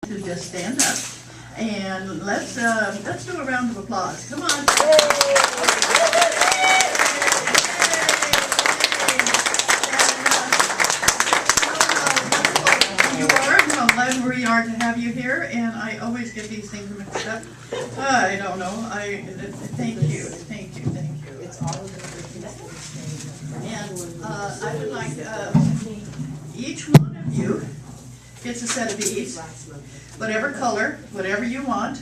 to just stand up and let's do a round of applause. Come on. Glad we are to have you here, and I always get these things mixed up. I don't know. Thank you. It's all of the and I would like each one of you gets a set of these, whatever color, whatever you want.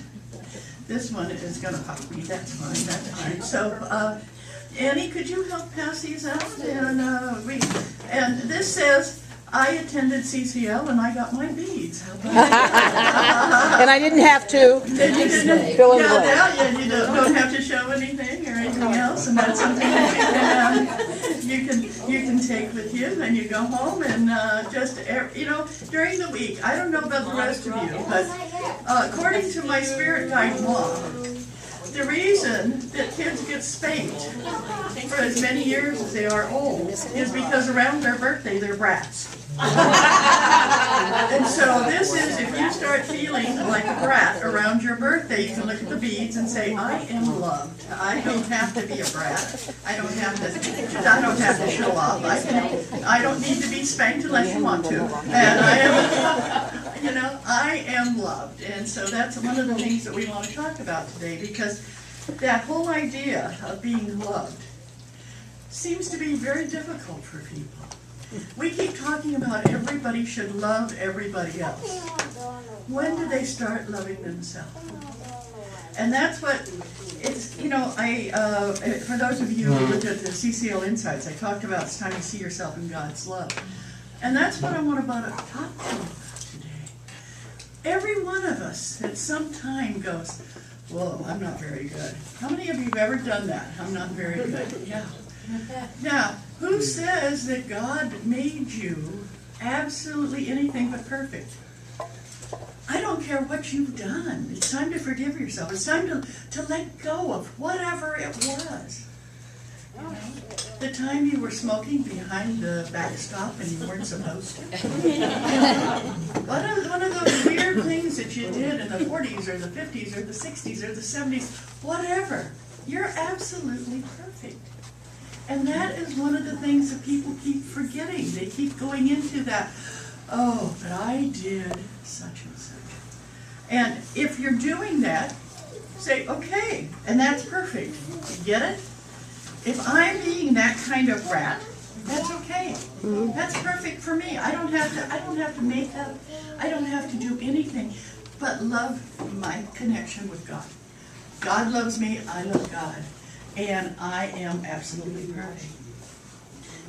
This one is going to pop me. That's fine. So, Annie, could you help pass these out? And this says, I attended CCL and I got my beads. And I didn't have to. Fill in the blank. You don't have to show anything or anything else, and that's something that you can take with you, and you go home and during the week. I don't know about the rest of you, but according to my spirit guide law, the reason that kids get spanked for as many years as they are old is because around their birthday they're brats. And so this is, if you start feeling like a brat around your birthday, you can look at the beads and say, I am loved. I don't have to be a brat. I don't have to show off. I don't need to be spanked unless you want to. And I am loved. And so that's one of the things that we want to talk about today, because that whole idea of being loved seems to be very difficult for people. We keep talking about everybody should love everybody else. When do they start loving themselves? And that's what it's, for those of you who looked at the CCL Insights, I talked about it's time to see yourself in God's love. And that's what I want to talk to you about today. Every one of us at some time goes, whoa, I'm not very good. How many of you have ever done that? I'm not very good. Yeah. Now, who says that God made you absolutely anything but perfect? I don't care what you've done. It's time to forgive yourself. It's time to let go of whatever it was. The time you were smoking behind the backstop and you weren't supposed to. One of those weird things that you did in the 40s or the 50s or the 60s or the 70s, whatever. You're absolutely perfect. And that is one of the things that people keep forgetting. They keep going into that, oh, but I did such and such. And if you're doing that, say, okay, and that's perfect. You get it? If I'm being that kind of rat, that's okay. That's perfect for me. I don't have to make up. I don't have to do anything but love my connection with God. God loves me, I love God. And I am absolutely perfect.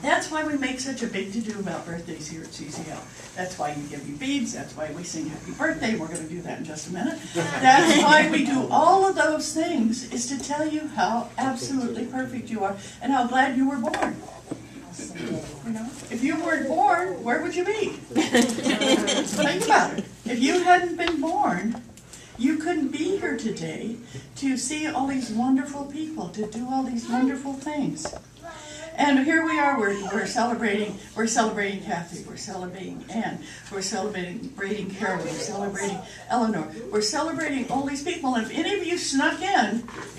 That's why we make such a big to-do about birthdays here at CCL. That's why you give you beads. That's why we sing happy birthday. We're going to do that in just a minute. That's why we do all of those things, is to tell you how absolutely perfect you are and how glad you were born. If you weren't born, where would you be? Think about it. If you hadn't been born, you couldn't be here today to see all these wonderful people, to do all these wonderful things. And here we are, we're celebrating Kathy, we're celebrating Ann, we're celebrating Carol, we're celebrating Eleanor, we're celebrating all these people. And if any of you snuck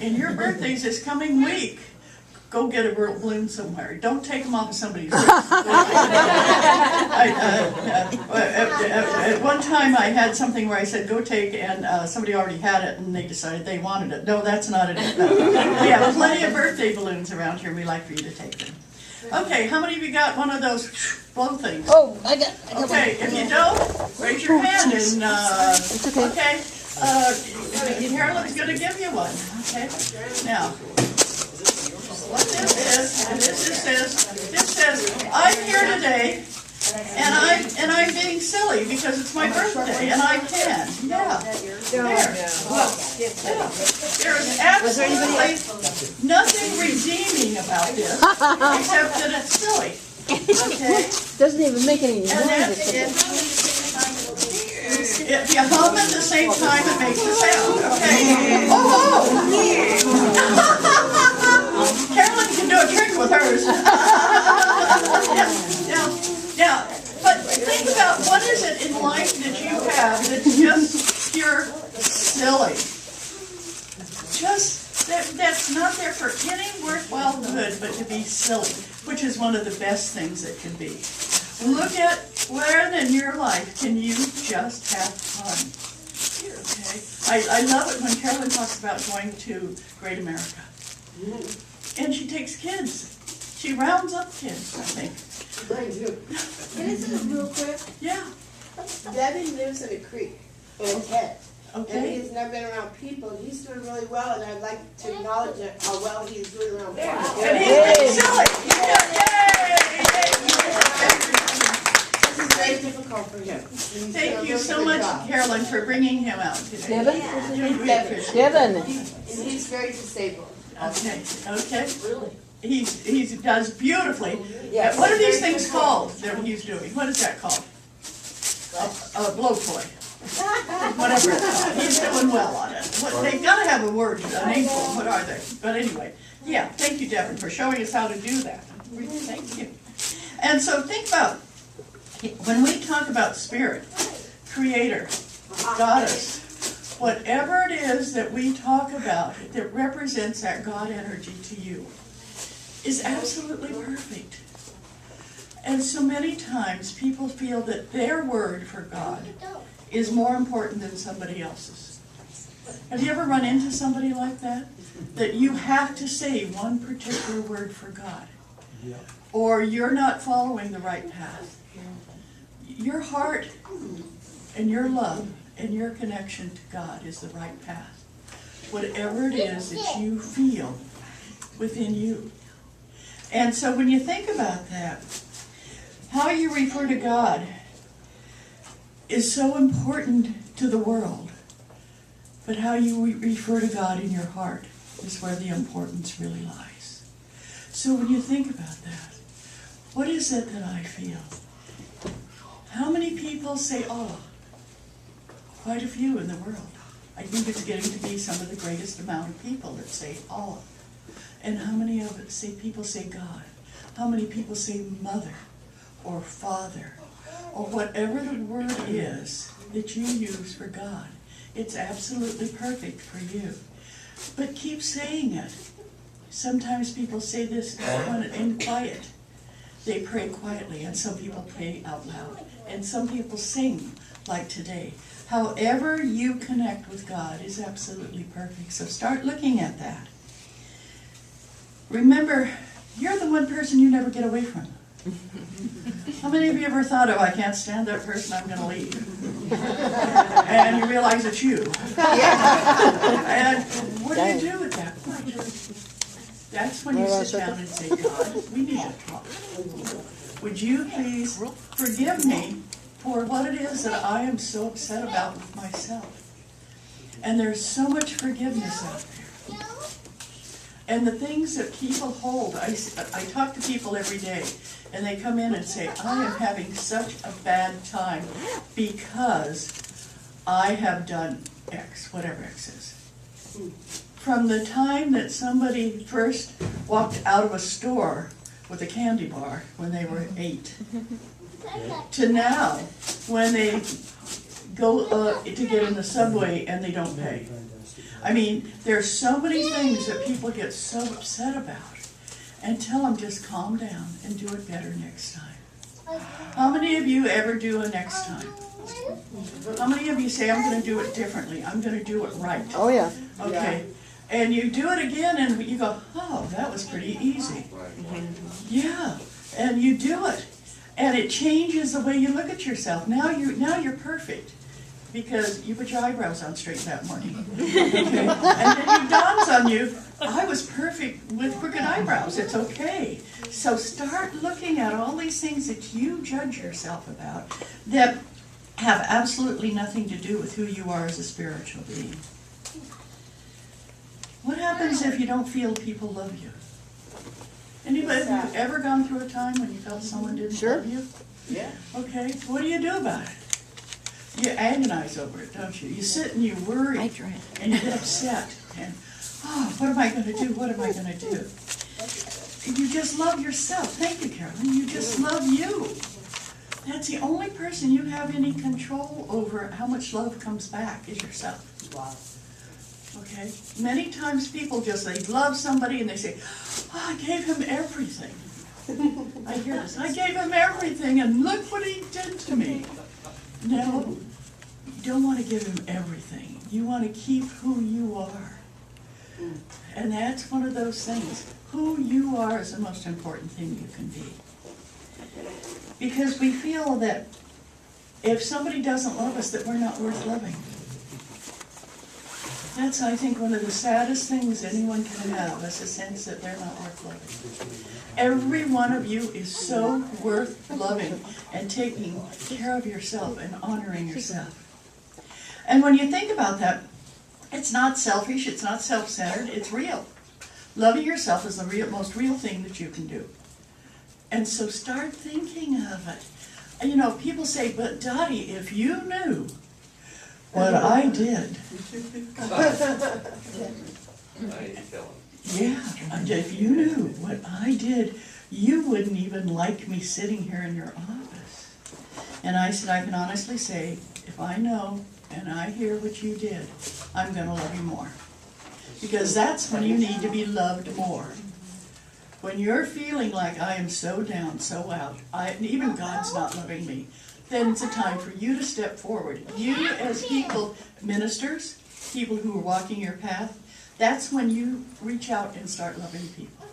in your birthdays this coming week, go get a balloon somewhere. Don't take them off of somebody's wrist. At one time I had something where I said, go take, and somebody already had it, and they decided they wanted it. No, that's not it. No. We have plenty of birthday balloons around here. We'd like for you to take them. Okay, how many of you got one of those blow things? Oh, I got okay, if you don't, raise your hand, and, it's okay. Okay, Carolyn's going to give you one. Okay, now, what this says, I'm here today, and I'm being silly because it's my birthday, and I can. Yeah. There. There is absolutely nothing redeeming about this except that it's silly. Okay? Doesn't even make any noise. If you hum at the same time, it makes a sound. Okay? Oh! Carolyn can do a trick with hers. Yeah. But think about what is it in life that you have that's just pure silly. Just that's not there for any worthwhile good but to be silly, which is one of the best things that can be. Look at where in your life can you just have fun. Okay? I love it when Carolyn talks about going to Great America. And she takes kids. She rounds up kids, I think. Can I say real quick? Yeah. Debbie lives in a creek in Ted. And Okay. he's never been around people. He's doing really well, and I'd like to acknowledge how well he's doing around people. And he's being silly. This is very difficult for him. Thank you so much, Carolyn, for bringing him out today. Devin? Devin. Devin. And he's very disabled. Okay, okay. Really? He does beautifully. Yes. What are these things called that he's doing? What is that called? A blow toy. Whatever it's called. He's doing well on it. They've got to have a word, a name for them. What are they? But anyway, yeah, thank you, Devin, for showing us how to do that. Thank you. And so think about, when we talk about spirit, creator, goddess, whatever it is that we talk about that represents that God energy to you is absolutely perfect. And so many times people feel that their word for God is more important than somebody else's. Have you ever run into somebody like that? That you have to say one particular word for God, or you're not following the right path. Your heart and your love and your connection to God is the right path. Whatever it is that you feel within you. And so when you think about that, how you refer to God is so important to the world, but how you refer to God in your heart is where the importance really lies. So when you think about that, what is it that I feel? How many people say, oh, quite a few in the world. I think it's getting to be some of the greatest amount of people that say, oh. And how many of it say, people say God? How many people say mother or father or whatever the word is that you use for God? It's absolutely perfect for you. But keep saying it. Sometimes people say this in quiet. They pray quietly, and some people pray out loud. And some people sing, like today. However you connect with God is absolutely perfect. So start looking at that. Remember, you're the one person you never get away from. How many of you ever thought, oh, I can't stand that person, I'm going to leave? And you realize it's you. And what do you do at that point? That's when you sit down and say, God, we need to talk. Would you please forgive me for what it is that I am so upset about with myself? And there's so much forgiveness out there. And the things that people hold, I talk to people every day, and they come in and say, I am having such a bad time because I have done X, whatever X is. From the time that somebody first walked out of a store with a candy bar when they were 8, to now, when they go to get in the subway and they don't pay. I mean, there's so many things that people get so upset about. And tell them, just calm down and do it better next time. How many of you ever do a next time? How many of you say, I'm going to do it differently, I'm going to do it right? Oh, yeah. Okay. And you do it again and you go, oh, that was pretty easy. Yeah. And you do it. And it changes the way you look at yourself. Now you're perfect. Because you put your eyebrows on straight that morning. Okay? And then it dawns on you, I was perfect with crooked eyebrows. It's okay. So start looking at all these things that you judge yourself about that have absolutely nothing to do with who you are as a spiritual being. What happens if you don't feel people love you? Anybody have you ever gone through a time when you felt someone didn't love you? Yeah. Okay, what do you do about it? You agonize over it, don't you? You sit and you worry, and you get upset, and, oh, what am I going to do? What am I going to do? You just love yourself. Thank you, Carolyn. You just love you. That's the only person you have any control over how much love comes back is yourself. Wow. Okay? Many times people just, they love somebody and they say, oh, I gave him everything. I hear this. I gave him everything and look what he did to me. No, you don't want to give him everything. You want to keep who you are. And that's one of those things. Who you are is the most important thing you can be. Because we feel that if somebody doesn't love us, that we're not worth loving. That's, I think, one of the saddest things anyone can have, is a sense that they're not worth loving. Every one of you is so worth loving and taking care of yourself and honoring yourself. And when you think about that, it's not selfish, it's not self-centered, it's real. Loving yourself is the most real thing that you can do. And so start thinking of it. You know, people say, but Dottie, if you knew what I did. Yeah, if you knew what I did, you wouldn't even like me sitting here in your office. And I said, I can honestly say, if I know and I hear what you did, I'm going to love you more. Because that's when you need to be loved more. When you're feeling like I am so down, so out, even God's not loving me, then it's a time for you to step forward. You as people, ministers, people who are walking your path, that's when you reach out and start loving people.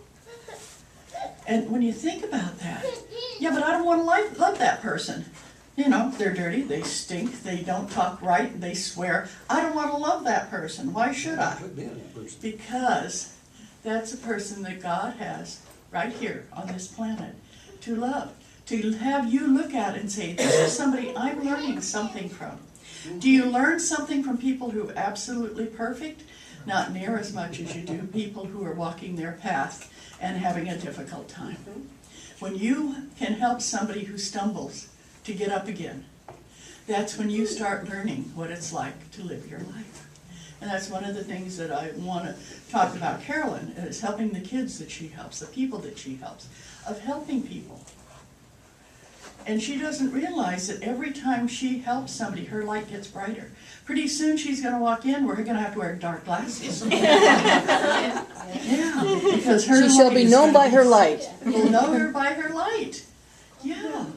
And when you think about that, yeah, but I don't want to love that person. You know, they're dirty, they stink, they don't talk right, they swear. I don't want to love that person. Why should I? Because that's a person that God has right here on this planet to love. To have you look at and say, this is somebody I'm learning something from. Do you learn something from people who are absolutely perfect? Not near as much as you do people who are walking their path and having a difficult time. When you can help somebody who stumbles to get up again, that's when you start learning what it's like to live your life. And that's one of the things that I want to talk about Carolyn, is helping the kids that she helps, the people that she helps, of helping people. And she doesn't realize that every time she helps somebody, her light gets brighter. Pretty soon she's going to walk in, we're going to have to wear dark glasses. Yeah, because her She shall be known by her light. We'll know her by her light. Yeah.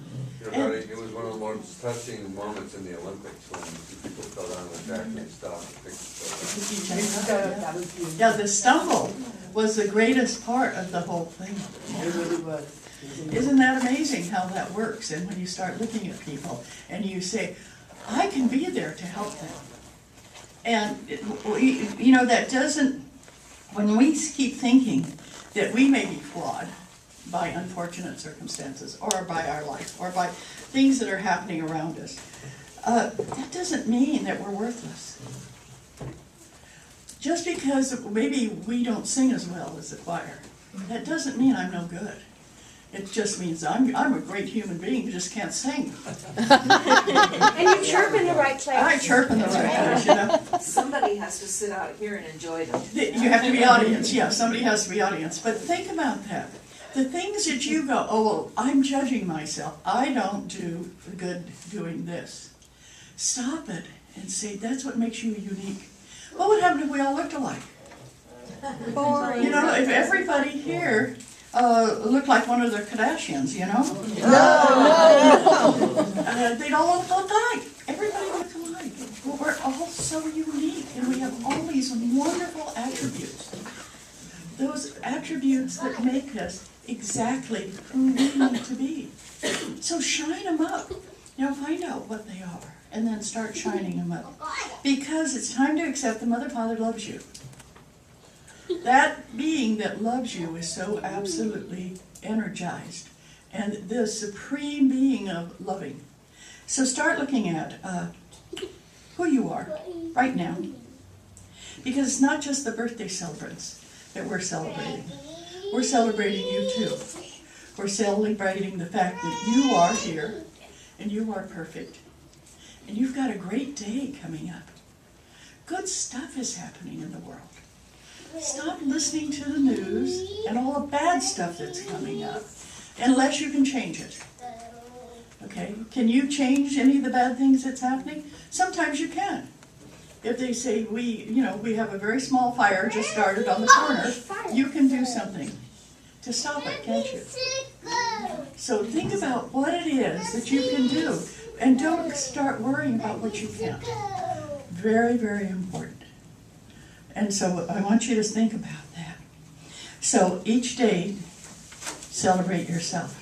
Yeah, it was one of the most touching moments in the Olympics when people fell down the track and stopped and picked That was beautiful. Yeah, the stumble was the greatest part of the whole thing. It really was. Isn't that amazing how that works? And when you start looking at people and you say, I can be there to help them. And, you know, that doesn't, when we keep thinking that we may be flawed by unfortunate circumstances or by our life or by things that are happening around us, that doesn't mean that we're worthless. Just because maybe we don't sing as well as the choir, that doesn't mean I'm no good. It just means I'm a great human being who just can't sing. And you chirp in the right place. I chirp in the right place, you know. Somebody has to sit out here and enjoy them. You have to be audience, yeah, somebody has to be audience. But think about that. The things that you go, oh, well, I'm judging myself. I don't do good doing this. Stop it and say, that's what makes you unique. What would happen if we all looked alike? Boring. You know, if everybody here looked like one of the Kardashians, you know? No. They'd all look alike. Everybody look alike. Well, we're all so unique, and we have all these wonderful attributes. Those attributes that make us exactly who we need to be. So shine them up. You know, find out what they are, and then start shining them up. Because it's time to accept the Mother Father loves you. That being that loves you is so absolutely energized, and the supreme being of loving. So start looking at who you are right now. Because it's not just the birthday celebrants that we're celebrating. We're celebrating you too. We're celebrating the fact that you are here, and you are perfect. And you've got a great day coming up. Good stuff is happening in the world. Stop listening to the news and all the bad stuff that's coming up, unless you can change it. Okay, can you change any of the bad things that's happening? Sometimes you can. If they say, we have a very small fire just started on the corner, you can do something to stop it, can't you? So think about what it is that you can do, and don't start worrying about what you can't. Very, very important. And so I want you to think about that. So each day, celebrate yourself.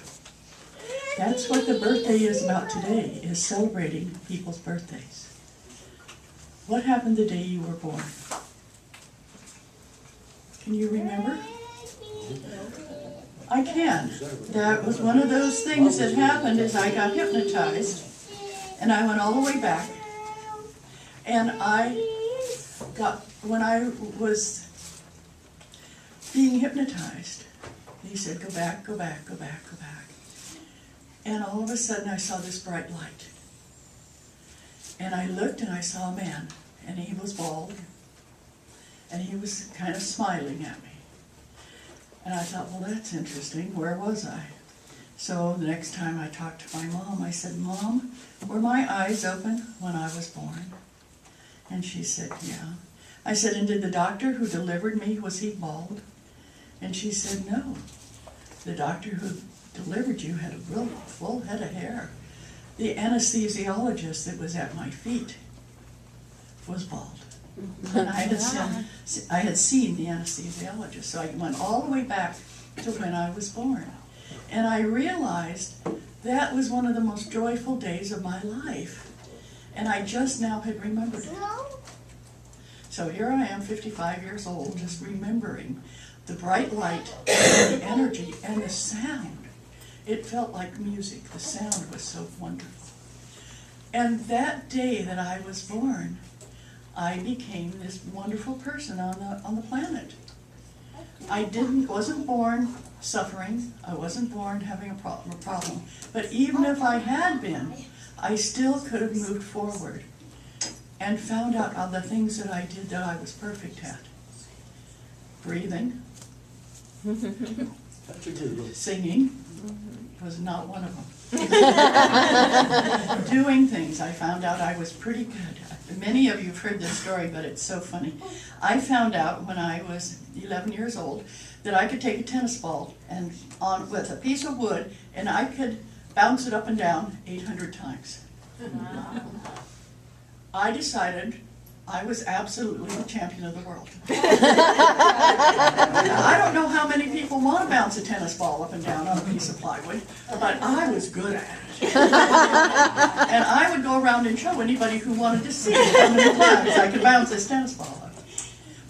That's what the birthday is about today, is celebrating people's birthdays. What happened the day you were born? Can you remember? I can. That was one of those things that happened is I got hypnotized, and I went all the way back, and when I was being hypnotized, he said, go back, go back, go back, go back. And all of a sudden I saw this bright light. And I looked and I saw a man, and he was bald, and he was kind of smiling at me. And I thought, well, that's interesting. Where was I? So the next time I talked to my mom, I said, Mom, were my eyes open when I was born? And she said, yeah. I said, and did the doctor who delivered me, was he bald? And she said, no. The doctor who delivered you had a real full head of hair. The anesthesiologist that was at my feet was bald. And I had seen the anesthesiologist, so I went all the way back to when I was born. And I realized that was one of the most joyful days of my life. And I just now had remembered it. So here I am, 55 years old, just remembering the bright light, and the energy, and the sound. It felt like music. The sound was so wonderful. And that day that I was born, I became this wonderful person on the planet. I wasn't born suffering. I wasn't born having a problem. But even if I had been, I still could have moved forward and found out all the things that I did that I was perfect at. Breathing, singing was not one of them. Doing things, I found out I was pretty good. Many of you have heard this story, but it's so funny. I found out when I was 11 years old that I could take a tennis ball and with a piece of wood, and I could bounce it up and down 800 times. I decided I was absolutely the champion of the world. I don't know how many people want to bounce a tennis ball up and down on a piece of plywood, but I was good at it. And I would go around and show anybody who wanted to see how many times I could bounce this tennis ball up.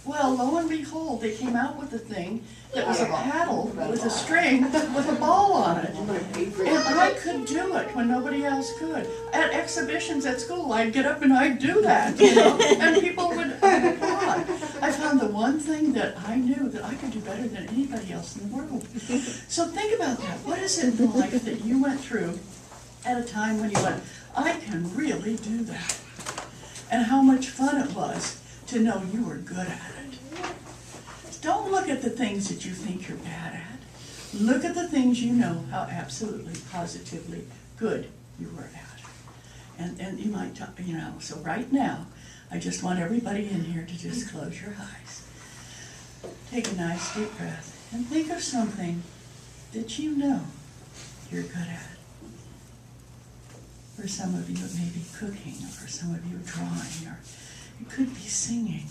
Well, lo and behold, they came out with a thing that was a paddle with a string with a ball on it. And I could do it when nobody else could. At exhibitions at school, I'd get up and I'd do that, and people would applaud. I found the one thing that I knew that I could do better than anybody else in the world. So think about that. What is it in life that you went through at a time when you went, I can really do that? And how much fun it was to know you were good at it. Don't look at the things that you think you're bad at. Look at the things you know how absolutely, positively good you were at. And you might, so right now, I just want everybody in here to just close your eyes. Take a nice deep breath and think of something that you know you're good at. For some of you, it may be cooking, or for some of you, drawing, or it could be singing.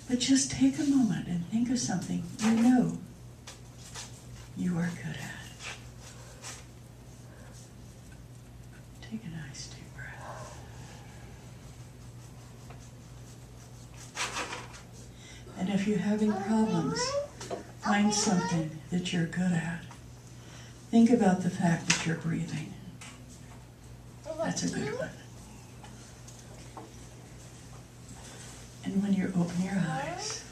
But just take a moment and think of something you know you are good at. Take a nice deep breath. And if you're having problems, find something that you're good at. Think about the fact that you're breathing. That's a good one. And when you open your eyes,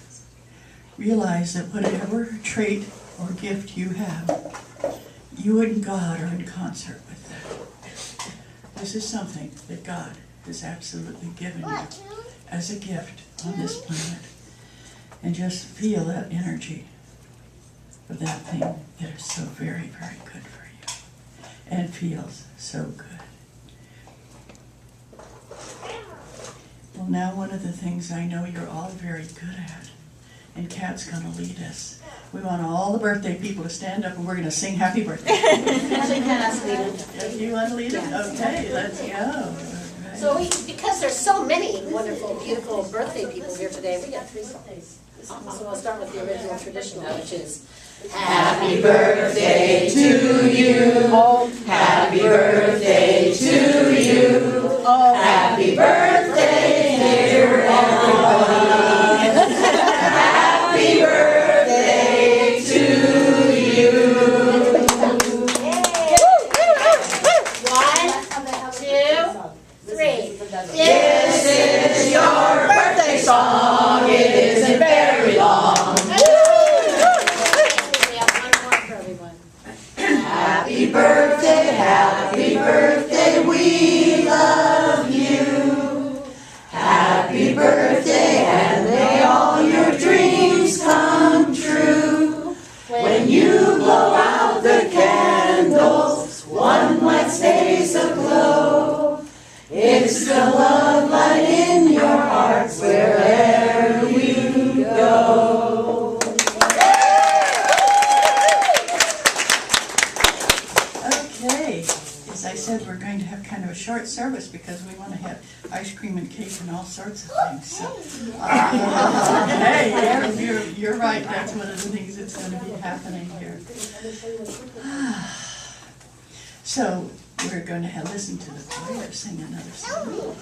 realize that whatever trait or gift you have, you and God are in concert with that. This is something that God has absolutely given you as a gift on this planet. And just feel that energy of that thing that is so very, very good for you. And feels so good. Well, now one of the things I know you're all very good at, and Kat's gonna lead us. We want all the birthday people to stand up and we're gonna sing happy birthday. If you wanna lead it, okay, let's go. So because there's so many wonderful, beautiful birthday people here today, we got 3 songs. So we'll start with the original traditional, which is Happy Birthday to you. Happy Birthday to you. Happy birthday, dear everybody. Happy birthday to you. 1, 2, 3. This is your birthday song. It isn't very long. We have one more for everyone. Happy birthday, we love you. Happy birthday, and may all your dreams come true. When you blow out the candles, one light stays aglow. It's the love light in your hearts wherever you go. Okay, as I said, we're going to have kind of a short service because we want to have ice cream and cake and all sorts of things, so. Hey, you're right, that's one of the things that's going to be happening here. So, we're going to listen to the choir sing another song.